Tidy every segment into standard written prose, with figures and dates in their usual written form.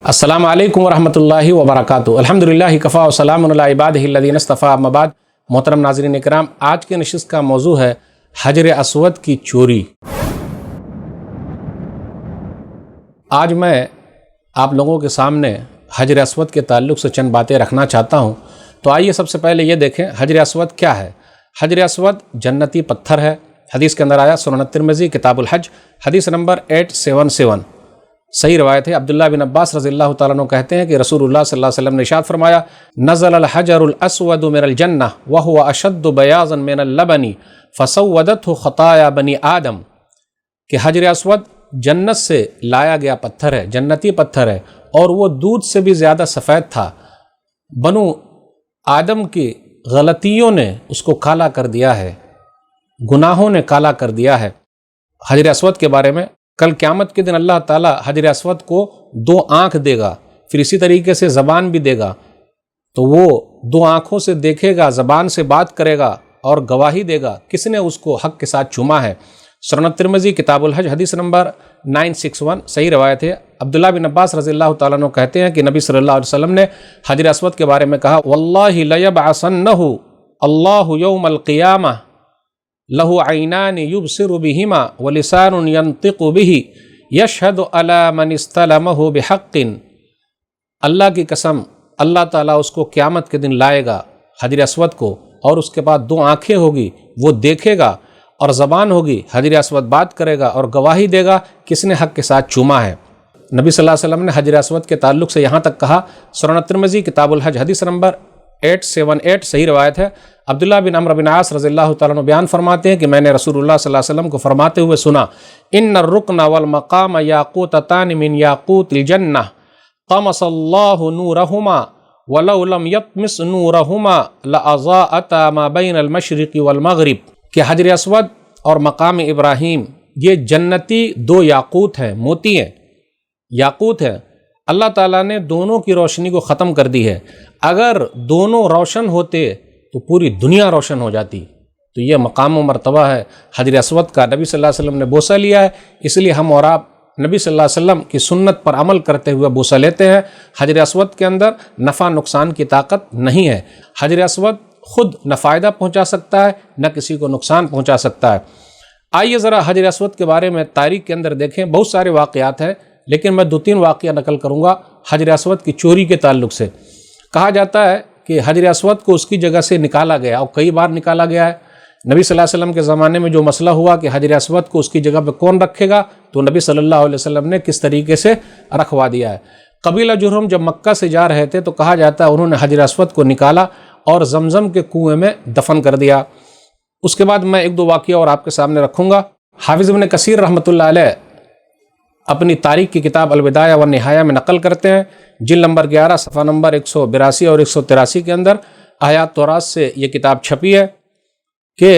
السلام علیکم ورحمۃ اللہ وبرکاتہ۔ الحمدللہ کفا وسلام علی عبادہ الذین اصطفیٰ، اما بعد۔ محترم ناظرین کرام، آج کے نشست کا موضوع ہے حجر اسود کی چوری۔ آج میں آپ لوگوں کے سامنے حجر اسود کے تعلق سے چند باتیں رکھنا چاہتا ہوں۔ تو آئیے سب سے پہلے یہ دیکھیں حجر اسود کیا ہے۔ حجر اسود جنتی پتھر ہے۔ حدیث کے اندر آیا، سنن ترمذی کتاب الحج حدیث نمبر 877، صحیح روایت ہے۔ عبداللہ بن عباس رضی اللہ تعالیٰ عنہ کہتے ہیں کہ رسول اللہ صلی اللہ علیہ وسلم نے ارشاد فرمایا، نزل الحجر الاسود من الجنہ وهو اشد بیاضا من اللبن فسودته خطایا بنی آدم، کہ حجر اسود جنت سے لایا گیا پتھر ہے، جنتی پتھر ہے، اور وہ دودھ سے بھی زیادہ سفید تھا۔ بنو آدم کی غلطیوں نے اس کو کالا کر دیا ہے، گناہوں نے کالا کر دیا ہے۔ حجر اسود کے بارے میں کل قیامت کے دن اللہ تعالیٰ حجر اسود کو 2 آنکھ دے گا، پھر اسی طریقے سے زبان بھی دے گا۔ تو وہ 2 آنکھوں سے دیکھے گا، زبان سے بات کرے گا اور گواہی دے گا کس نے اس کو حق کے ساتھ چوما ہے۔ سنن ترمذی کتاب الحج حدیث نمبر 961، صحیح روایت ہے۔ عبداللہ بن عباس رضی اللہ تعالیٰ عنہ کہتے ہیں کہ نبی صلی اللہ علیہ وسلم نے حجر اسود کے بارے میں کہا، واللہ لیبعثنہ اللہ یوم القیامہ لہو عینان یبصر بہما ولسان ینطق بہ یشہد علی من استلمہ بحق۔ اللہ کی قسم، اللہ تعالیٰ اس کو قیامت کے دن لائے گا حجر اسود کو، اور اس کے بعد 2 آنکھیں ہوگی، وہ دیکھے گا، اور زبان ہوگی، حجر اسود بات کرے گا اور گواہی دے گا کس نے حق کے ساتھ چوما ہے۔ نبی صلی اللہ علیہ وسلم نے حجر اسود کے تعلق سے یہاں تک کہا، سنن ترمذی کتاب الحج حدیث نمبر 878، صحیح روایت ہے۔ عبداللہ بن عمرو بن عاص رضی اللہ تعالیٰ عنہ بیان فرماتے ہیں کہ میں نے رسول اللہ صلی اللہ علیہ وسلم کو فرماتے ہوئے سنا، ان الرکن والمقام یاقوتتان من یاقوت الجنہ طمس اللہ نورہما ولو لم یطمس نورہما لاضاءتا ما بین المشرق والمغرب، کہ حجر اسود اور مقام ابراہیم یہ جنتی 2 یاقوت ہیں، موتی ہیں، یاقوت ہیں۔ اللہ تعالیٰ نے دونوں کی روشنی کو ختم کر دی ہے۔ اگر دونوں روشن ہوتے تو پوری دنیا روشن ہو جاتی۔ تو یہ مقام و مرتبہ ہے حجر اسود کا۔ نبی صلی اللہ علیہ وسلم نے بوسہ لیا ہے، اس لیے ہم اور آپ نبی صلی اللہ علیہ وسلم کی سنت پر عمل کرتے ہوئے بوسہ لیتے ہیں۔ حجر اسود کے اندر نفع نقصان کی طاقت نہیں ہے۔ حجر اسود خود نہ فائدہ پہنچا سکتا ہے، نہ کسی کو نقصان پہنچا سکتا ہے۔ آئیے ذرا حجر اسود کے بارے میں تاریخ کے اندر دیکھیں، بہت سارے واقعات ہیں، لیکن میں 2-3 واقعہ نقل کروں گا حجر اسود کی چوری کے تعلق سے۔ کہا جاتا ہے کہ حجر اسود کو اس کی جگہ سے نکالا گیا، اور کئی بار نکالا گیا ہے۔ نبی صلی اللہ علیہ وسلم کے زمانے میں جو مسئلہ ہوا کہ حجر اسود کو اس کی جگہ پہ کون رکھے گا، تو نبی صلی اللہ علیہ وسلم نے کس طریقے سے رکھوا دیا ہے۔ قبیلہ جرہم جب مکہ سے جا رہے تھے تو کہا جاتا ہے انہوں نے حجر اسود کو نکالا اور زمزم کے کنویں میں دفن کر دیا۔ اس کے بعد میں 1-2 واقعہ اور آپ کے سامنے رکھوں گا۔ حافظ ابن کثیر رحمۃ اللہ علیہ اپنی تاریخ کی کتاب البدایہ والنہایہ میں نقل کرتے ہیں، جلد نمبر 11 صفحہ نمبر 182 اور 183 کے اندر آیات توراۃ سے یہ کتاب چھپی ہے کہ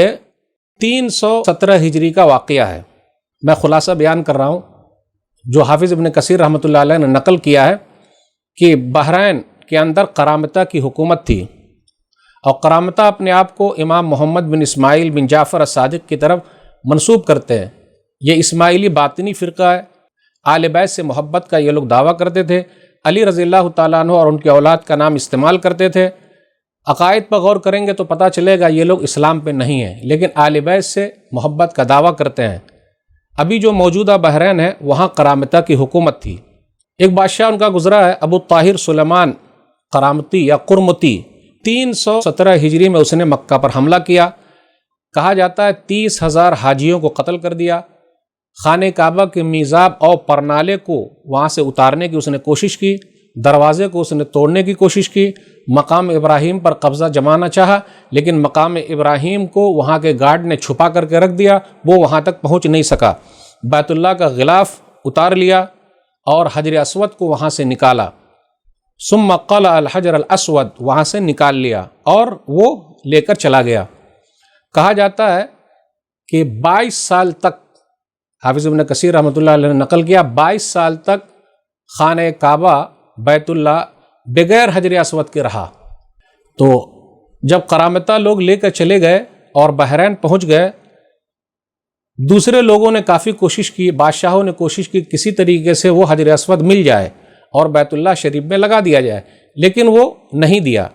317 ہجری کا واقعہ ہے۔ میں خلاصہ بیان کر رہا ہوں جو حافظ ابن کثیر رحمۃ اللہ علیہ نے نقل کیا ہے کہ بحرین کے اندر قرامطہ کی حکومت تھی، اور قرامطہ اپنے آپ کو امام محمد بن اسماعیل بن جعفر الصادق کی طرف منسوب کرتے ہیں۔ یہ اسماعیلی باطنی فرقہ ہے، آل بیت سے محبت کا یہ لوگ دعویٰ کرتے تھے، علی رضی اللہ تعالیٰ عنہ اور ان کی اولاد کا نام استعمال کرتے تھے۔ عقائد پر غور کریں گے تو پتہ چلے گا یہ لوگ اسلام پہ نہیں ہیں، لیکن آل بیت سے محبت کا دعویٰ کرتے ہیں۔ ابھی جو موجودہ بحرین ہے وہاں قرامطہ کی حکومت تھی۔ ایک بادشاہ ان کا گزرا ہے، ابو طاہر سلیمان قرامطی یا قرمطی۔ 317 ہجری میں اس نے مکہ پر حملہ کیا۔ کہا جاتا ہے 30,000 حاجیوں کو قتل کر دیا۔ خانہ کعبہ کے میزاب اور پرنالے کو وہاں سے اتارنے کی اس نے کوشش کی، دروازے کو اس نے توڑنے کی کوشش کی، مقام ابراہیم پر قبضہ جمانا چاہا، لیکن مقام ابراہیم کو وہاں کے گارڈ نے چھپا کر کے رکھ دیا، وہ وہاں تک پہنچ نہیں سکا۔ بیت اللہ کا غلاف اتار لیا اور حجر اسود کو وہاں سے نکالا۔ ثم قلع الحجر الاسود، وہاں سے نکال لیا اور وہ لے کر چلا گیا۔ کہا جاتا ہے کہ 22 سال تک، حافظ ابن کثیر رحمۃ اللہ علیہ نے نقل کیا، 22 سال تک خانہ کعبہ بیت اللہ بغیر حجر اسود کے رہا۔ تو جب قرامطہ لوگ لے کر چلے گئے اور بحرین پہنچ گئے، دوسرے لوگوں نے کافی کوشش کی، بادشاہوں نے کوشش کی کسی طریقے سے وہ حجر اسود مل جائے، اور بیت اللہ شریف میں لگا دیا جائے، لیکن وہ نہیں دیا۔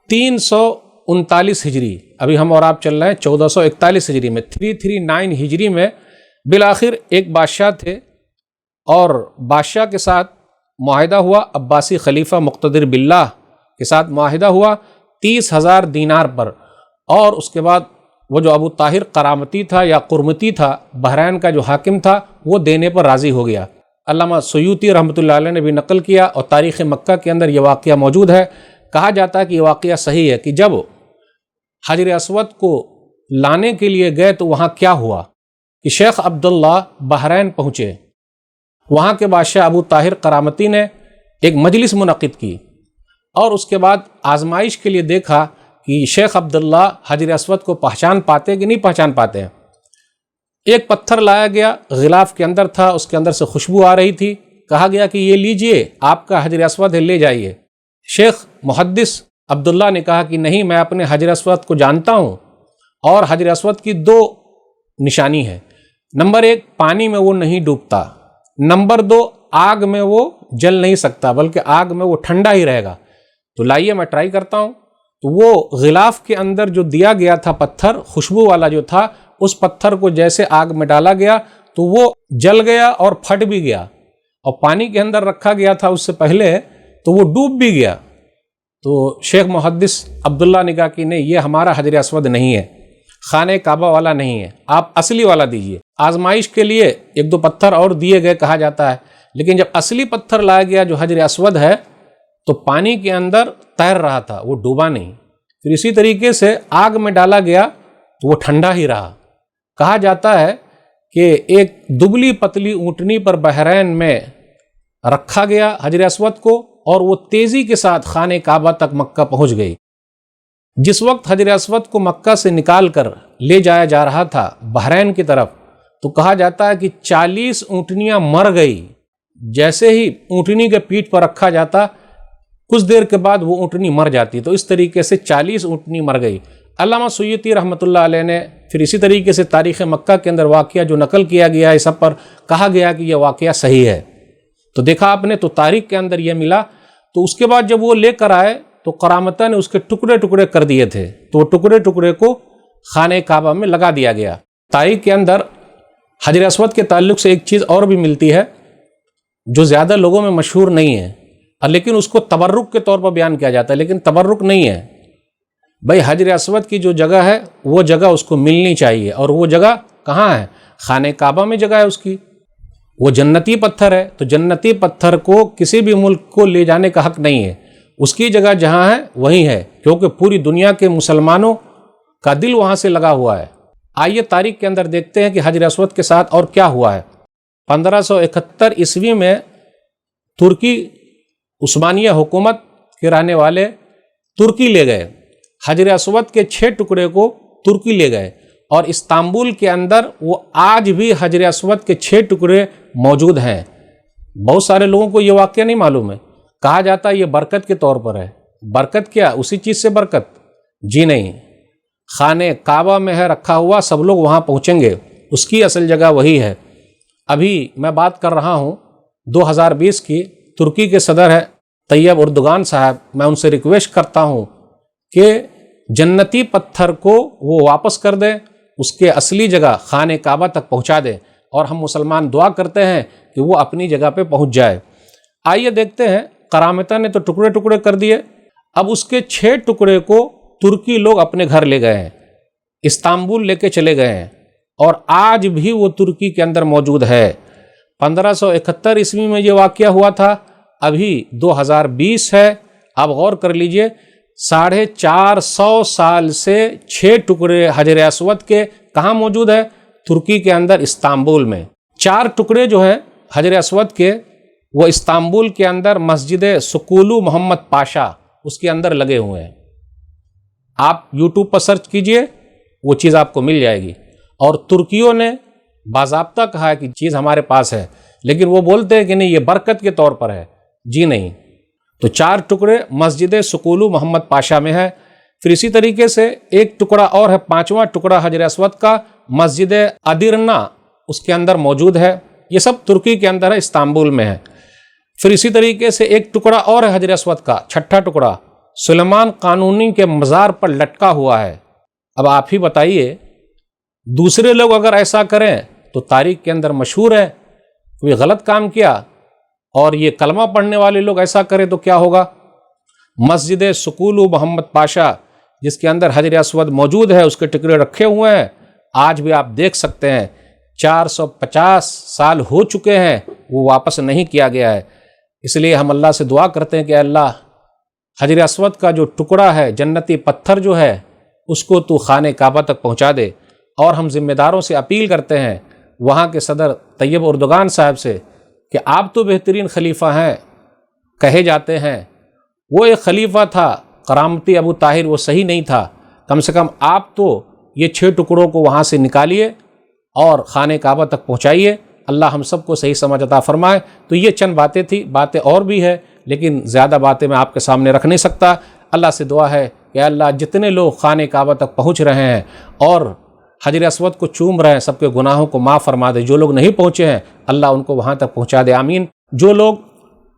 339 ہجری، ابھی ہم اور آپ چل رہے ہیں 1441 ہجری میں، 339 ہجری میں بالآخر ایک بادشاہ تھے اور بادشاہ کے ساتھ معاہدہ ہوا، عباسی خلیفہ مقتدر باللہ کے ساتھ معاہدہ ہوا 30,000 دینار پر، اور اس کے بعد وہ جو ابو طاہر قرامتی تھا یا قرمتی تھا، بحرین کا جو حاکم تھا، وہ دینے پر راضی ہو گیا۔ علامہ سیوطی رحمۃ اللہ علیہ نے بھی نقل کیا اور تاریخ مکہ کے اندر یہ واقعہ موجود ہے۔ کہا جاتا ہے کہ یہ واقعہ صحیح ہے کہ جب حجر اسود کو لانے کے لیے گئے تو وہاں کیا ہوا کہ شیخ عبداللہ بحرین پہنچے، وہاں کے بادشاہ ابو طاہر قرامتی نے ایک مجلس منعقد کی اور اس کے بعد آزمائش کے لیے دیکھا کہ شیخ عبداللہ حجر اسود کو پہچان پاتے کہ نہیں پہچان پاتے ہیں۔ ایک پتھر لایا گیا، غلاف کے اندر تھا، اس کے اندر سے خوشبو آ رہی تھی، کہا گیا کہ یہ لیجئے، آپ کا حجر اسود ہے، لے جائیے۔ شیخ محدث عبداللہ نے کہا کہ نہیں، میں اپنے حجر اسود کو جانتا ہوں، اور حجر اسود کی 2 نشانی ہے۔ نمبر 1، پانی میں وہ نہیں ڈوبتا، نمبر 2، آگ میں وہ جل نہیں سکتا بلکہ آگ میں وہ ٹھنڈا ہی رہے گا۔ تو لائیے میں ٹرائی کرتا ہوں۔ تو وہ غلاف کے اندر جو دیا گیا تھا پتھر، خوشبو والا جو تھا، اس پتھر کو جیسے آگ میں ڈالا گیا تو وہ جل گیا اور پھٹ بھی گیا، اور پانی کے اندر رکھا گیا تھا اس سے پہلے تو وہ ڈوب بھی گیا۔ تو شیخ محدث عبداللہ نے کہا کہ نہیں، یہ ہمارا حجر اسود نہیں ہے، خانہ کعبہ والا نہیں ہے، آپ اصلی والا دیجئے۔ آزمائش کے لیے 1-2 پتھر اور دیے گئے کہا جاتا ہے، لیکن جب اصلی پتھر لایا گیا جو حجر اسود ہے تو پانی کے اندر تیر رہا تھا، وہ ڈوبا نہیں۔ پھر اسی طریقے سے آگ میں ڈالا گیا تو وہ ٹھنڈا ہی رہا۔ کہا جاتا ہے کہ ایک دبلی پتلی اونٹنی پر بحرین میں رکھا گیا حجر اسود کو، اور وہ تیزی کے ساتھ خانہ کعبہ تک مکہ پہنچ گئی۔ جس وقت حجر اسود کو مکہ سے نکال کر لے جایا جا رہا تھا بحرین کی طرف، تو کہا جاتا ہے کہ 40 اونٹنیاں مر گئی۔ جیسے ہی اونٹنی کے پیٹھ پر رکھا جاتا، کچھ دیر کے بعد وہ اونٹنی مر جاتی، تو اس طریقے سے 40 اونٹنی مر گئی۔ علامہ سیوطی رحمۃ اللہ علیہ نے پھر اسی طریقے سے تاریخ مکہ کے اندر واقعہ جو نقل کیا گیا ہے، اس سب پر کہا گیا کہ یہ واقعہ صحیح ہے۔ تو دیکھا آپ نے، تو تاریخ کے اندر یہ ملا۔ تو اس کے بعد جب وہ لے کر آئے تو قرامتہ نے اس کے ٹکڑے ٹکڑے کر دیے تھے، تو وہ ٹکڑے ٹکڑے کو خانہ کعبہ میں لگا دیا گیا۔ تاریخ کے اندر حجر اسود کے تعلق سے ایک چیز اور بھی ملتی ہے جو زیادہ لوگوں میں مشہور نہیں ہے، لیکن اس کو تبرک کے طور پر بیان کیا جاتا ہے، لیکن تبرک نہیں ہے بھائی۔ حجر اسود کی جو جگہ ہے وہ جگہ اس کو ملنی چاہیے، اور وہ جگہ کہاں ہے؟ خانہ کعبہ میں جگہ ہے اس کی۔ وہ جنتی پتھر ہے، تو جنتی پتھر کو کسی بھی ملک کو لے جانے کا حق نہیں ہے، اس کی جگہ جہاں ہے وہیں ہے، کیونکہ پوری دنیا کے مسلمانوں کا دل وہاں سے لگا ہوا ہے۔ آئیے تاریخ کے اندر دیکھتے ہیں کہ حجر اسود کے ساتھ اور کیا ہوا ہے۔ 1571 عیسوی میں ترکی عثمانیہ حکومت کے رہنے والے ترکی لے گئے، حجر اسود کے 6 ٹکڑے کو ترکی لے گئے، اور استنبول کے اندر وہ آج بھی حجر اسود کے 6 ٹکڑے موجود ہیں۔ بہت سارے لوگوں کو یہ واقعہ نہیں معلوم ہے، کہا جاتا ہے یہ برکت کے طور پر ہے۔ برکت کیا؟ اسی چیز سے برکت؟ جی نہیں، خانہ کعبہ میں ہے رکھا ہوا، سب لوگ وہاں پہنچیں گے، اس کی اصل جگہ وہی ہے۔ ابھی میں بات کر رہا ہوں 2020 کی، ترکی کے صدر ہے طیب اردگان صاحب، میں ان سے ریکویسٹ کرتا ہوں کہ جنتی پتھر کو وہ واپس کر دیں، اس کے اصلی جگہ خانہ کعبہ تک پہنچا دیں، اور ہم مسلمان دعا کرتے ہیں کہ وہ اپنی جگہ پہ پہنچ جائے۔ آئیے دیکھتے ہیں، قرامتہ نے تو ٹکڑے ٹکڑے کر دیے، اب اس کے 6 ٹکڑے کو ترکی لوگ اپنے گھر لے گئے ہیں، استنبول لے کے چلے گئے ہیں، اور آج بھی وہ ترکی کے اندر موجود ہے۔ 1571 عیسوی میں یہ واقعہ ہوا تھا، ابھی 2020 ہے۔ آپ غور کر لیجئے، 450 سال سے 6 ٹکڑے حجر اسود کے کہاں موجود ہے؟ ترکی کے اندر، استنبول میں۔ 4 ٹکڑے جو ہیں حجر اسود کے، وہ استنبول کے اندر مسجد سکولو محمد پاشا، اس کے اندر لگے ہوئے ہیں۔ آپ یوٹیوب پر سرچ کیجئے، وہ چیز آپ کو مل جائے گی۔ اور ترکیوں نے باضابطہ کہا ہے کہ چیز ہمارے پاس ہے، لیکن وہ بولتے ہیں کہ نہیں، یہ برکت کے طور پر ہے۔ جی نہیں۔ تو 4 ٹکڑے مسجد سکولو محمد پاشا میں ہے۔ پھر اسی طریقے سے ایک ٹکڑا اور ہے، 5واں ٹکڑا حجر اسود کا، مسجد ادرنا اس کے اندر موجود ہے۔ یہ سب ترکی کے اندر ہے، استنبول میں ہے۔ پھر اسی طریقے سے ایک ٹکڑا اور ہے حجر اسود کا، چھٹا ٹکڑا سلیمان قانونی کے مزار پر لٹکا ہوا ہے۔ اب آپ ہی بتائیے، دوسرے لوگ اگر ایسا کریں تو تاریخ کے اندر مشہور ہے، کوئی غلط کام کیا اور یہ کلمہ پڑھنے والے لوگ ایسا کریں تو کیا ہوگا؟ مسجد سکولو محمد پاشا جس کے اندر حجر اسود موجود ہے، اس کے ٹکڑے رکھے ہوئے ہیں، آج بھی آپ دیکھ سکتے ہیں 450 سال ہو چکے ہیں، وہ واپس نہیں کیا گیا ہے۔ اس لیے ہم اللہ سے دعا کرتے ہیں کہ اللہ حجر اسود کا جو ٹکڑا ہے، جنتی پتھر جو ہے، اس کو تو خانہ کعبہ تک پہنچا دے۔ اور ہم ذمہ داروں سے اپیل کرتے ہیں، وہاں کے صدر طیب اردگان صاحب سے، کہ آپ تو بہترین خلیفہ ہیں کہے جاتے ہیں، وہ ایک خلیفہ تھا کرامتی ابو طاہر، وہ صحیح نہیں تھا، کم سے کم آپ تو یہ 6 ٹکڑوں کو وہاں سے نکالیے اور خانہ کعبہ تک پہنچائیے۔ اللہ ہم سب کو صحیح سمجھ عطا فرمائے۔ تو یہ چند باتیں تھی، باتیں اور بھی ہے لیکن زیادہ باتیں میں آپ کے سامنے رکھ نہیں سکتا۔ اللہ سے دعا ہے کہ اللہ جتنے لوگ خانہ کعبہ تک پہنچ رہے ہیں اور حجر اسود کو چوم رہے ہیں، سب کے گناہوں کو معاف فرما دے۔ جو لوگ نہیں پہنچے ہیں اللہ ان کو وہاں تک پہنچا دے، آمین۔ جو لوگ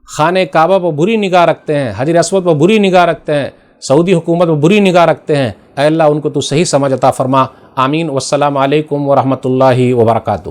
خانہ کعبہ پر بری نگاہ رکھتے ہیں، حجر اسود پر بری نگاہ رکھتے ہیں، سعودی حکومت پر بری نگاہ رکھتے ہیں، اے اللہ ان کو تو صحیح سمجھ عطا فرما، آمین۔ والسلام علیکم ورحمۃ اللہ وبرکاتہ۔